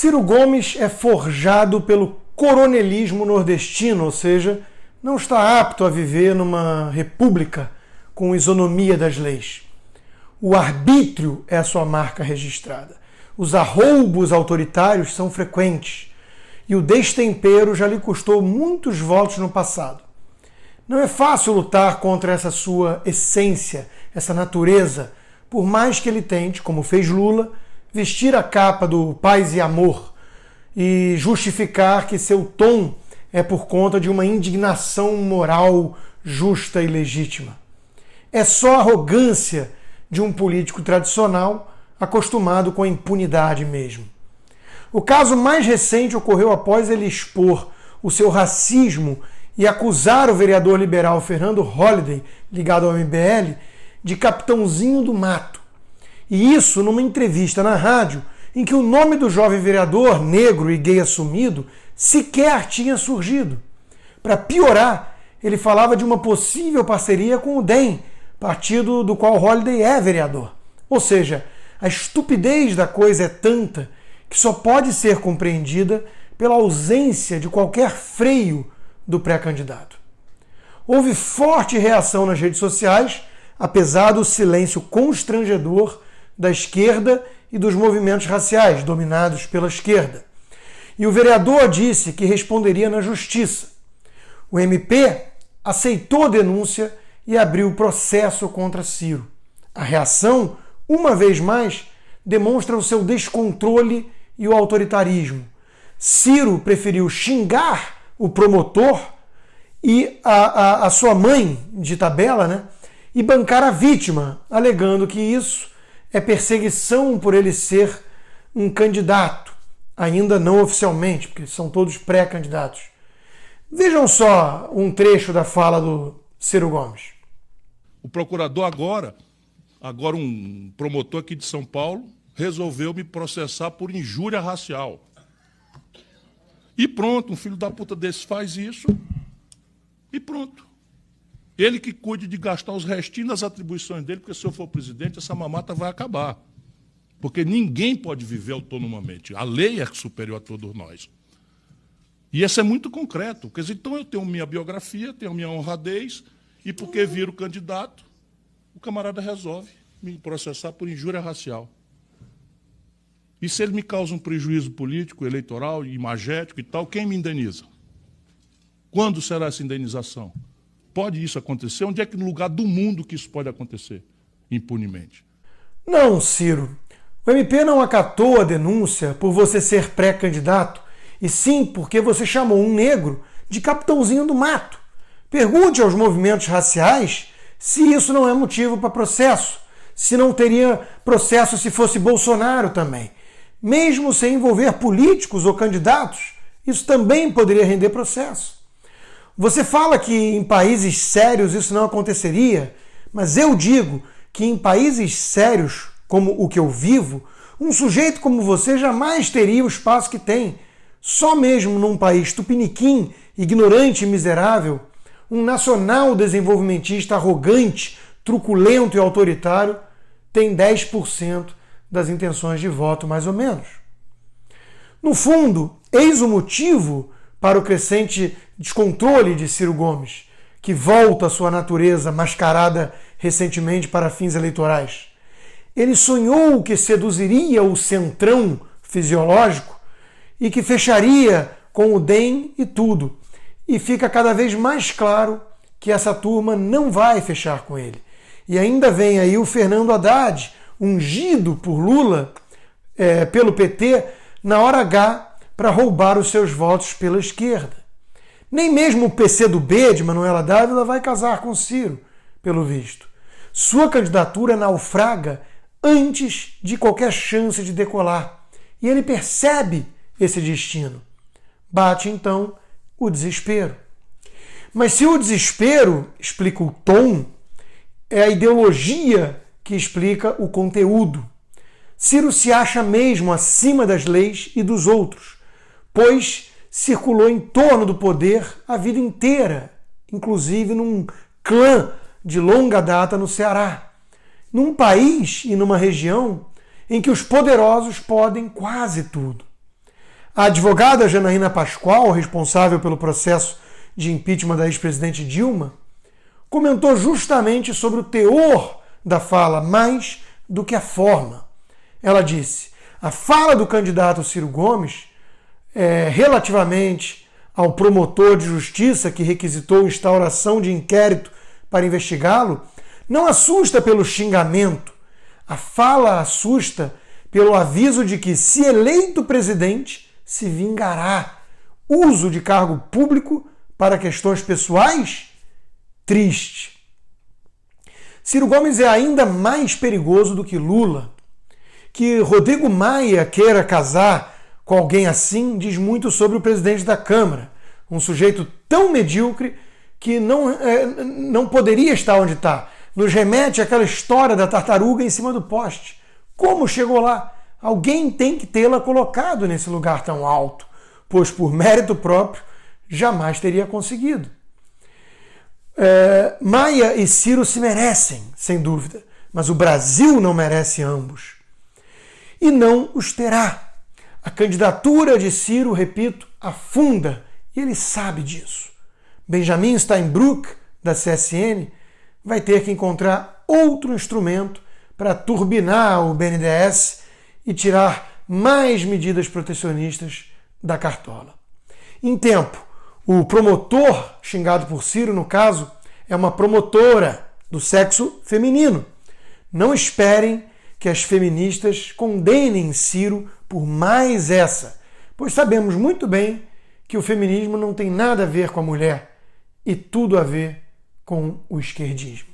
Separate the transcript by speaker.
Speaker 1: Ciro Gomes é forjado pelo coronelismo nordestino, ou seja, não está apto a viver numa república com isonomia das leis. O arbítrio é a sua marca registrada. Os arroubos autoritários são frequentes e o destempero já lhe custou muitos votos no passado. Não é fácil lutar contra essa sua essência, essa natureza, por mais que ele tente, como fez Lula, vestir a capa do paz e amor e justificar que seu tom é por conta de uma indignação moral justa e legítima. É só arrogância de um político tradicional acostumado com a impunidade mesmo. O caso mais recente ocorreu após ele expor o seu racismo e acusar o vereador liberal Fernando Holliday, ligado ao MBL, de capitãozinho do mato. E isso numa entrevista na rádio em que o nome do jovem vereador, negro e gay assumido, sequer tinha surgido. Para piorar, ele falava de uma possível parceria com o DEM, partido do qual Holliday é vereador. Ou seja, a estupidez da coisa é tanta que só pode ser compreendida pela ausência de qualquer freio do pré-candidato. Houve forte reação nas redes sociais, apesar do silêncio constrangedor da esquerda e dos movimentos raciais, dominados pela esquerda. E o vereador disse que responderia na justiça. O MP aceitou a denúncia e abriu processo contra Ciro. A reação, uma vez mais, demonstra o seu descontrole e o autoritarismo. Ciro preferiu xingar o promotor e a sua mãe, de tabela, né? E bancar a vítima, alegando que isso é perseguição por ele ser um candidato, ainda não oficialmente, porque são todos pré-candidatos. Vejam só um trecho da fala do Ciro Gomes.
Speaker 2: O procurador agora um promotor aqui de São Paulo, resolveu me processar por injúria racial. E pronto, um filho da puta desse faz isso e pronto. Ele que cuide de gastar os restinhos das atribuições dele, porque se eu for presidente, essa mamata vai acabar. Porque ninguém pode viver autonomamente. A lei é superior a todos nós. E isso é muito concreto. Quer dizer, então eu tenho minha biografia, tenho minha honradez, e porque viro candidato, o camarada resolve me processar por injúria racial. E se ele me causa um prejuízo político, eleitoral, imagético e tal, quem me indeniza? Quando será essa indenização? Pode isso acontecer? Onde é que no lugar do mundo que isso pode acontecer impunemente?
Speaker 1: Não, Ciro. O MP não acatou a denúncia por você ser pré-candidato, e sim porque você chamou um negro de capitãozinho do mato. Pergunte aos movimentos raciais se isso não é motivo para processo, se não teria processo se fosse Bolsonaro também. Mesmo sem envolver políticos ou candidatos, isso também poderia render processo. Você fala que em países sérios isso não aconteceria, mas eu digo que em países sérios, como o que eu vivo, um sujeito como você jamais teria o espaço que tem. Só mesmo num país tupiniquim, ignorante e miserável, um nacional desenvolvimentista arrogante, truculento e autoritário tem 10% das intenções de voto, mais ou menos. No fundo, eis o motivo para o crescente descontrole de Ciro Gomes, que volta à sua natureza mascarada recentemente para fins eleitorais. Ele sonhou que seduziria o centrão fisiológico e que fecharia com o DEM e tudo. E fica cada vez mais claro que essa turma não vai fechar com ele. E ainda vem aí o Fernando Haddad, ungido por Lula, pelo PT, na hora H, para roubar os seus votos pela esquerda. Nem mesmo o PCdoB de Manuela Dávila vai casar com Ciro, pelo visto. Sua candidatura naufraga antes de qualquer chance de decolar. E ele percebe esse destino. Bate, então, o desespero. Mas se o desespero explica o tom, é a ideologia que explica o conteúdo. Ciro se acha mesmo acima das leis e dos outros, pois circulou em torno do poder a vida inteira, inclusive num clã de longa data no Ceará, num país e numa região em que os poderosos podem quase tudo. A advogada Janaína Pascoal, responsável pelo processo de impeachment da ex-presidente Dilma, comentou justamente sobre o teor da fala mais do que a forma. Ela disse: a fala do candidato Ciro Gomes, relativamente ao promotor de justiça que requisitou instauração de inquérito para investigá-lo, não assusta pelo xingamento. A fala assusta pelo aviso de que, se eleito presidente, se vingará. Uso de cargo público para questões pessoais? Triste. Ciro Gomes é ainda mais perigoso do que Lula. Que Rodrigo Maia queira casar com alguém assim diz muito sobre o presidente da Câmara, um sujeito tão medíocre que não poderia estar onde está. Nos remete àquela história da tartaruga em cima do poste. Como chegou lá? Alguém tem que tê-la colocado nesse lugar tão alto, pois por mérito próprio jamais teria conseguido. Maia e Ciro se merecem, sem dúvida, mas o Brasil não merece ambos. E não os terá. A candidatura de Ciro, repito, afunda, e ele sabe disso. Benjamin Steinbrück, da CSN, vai ter que encontrar outro instrumento para turbinar o BNDES e tirar mais medidas protecionistas da cartola. Em tempo, o promotor, xingado por Ciro, no caso, é uma promotora do sexo feminino. Não esperem que as feministas condenem Ciro por mais essa, pois sabemos muito bem que o feminismo não tem nada a ver com a mulher e tudo a ver com o esquerdismo.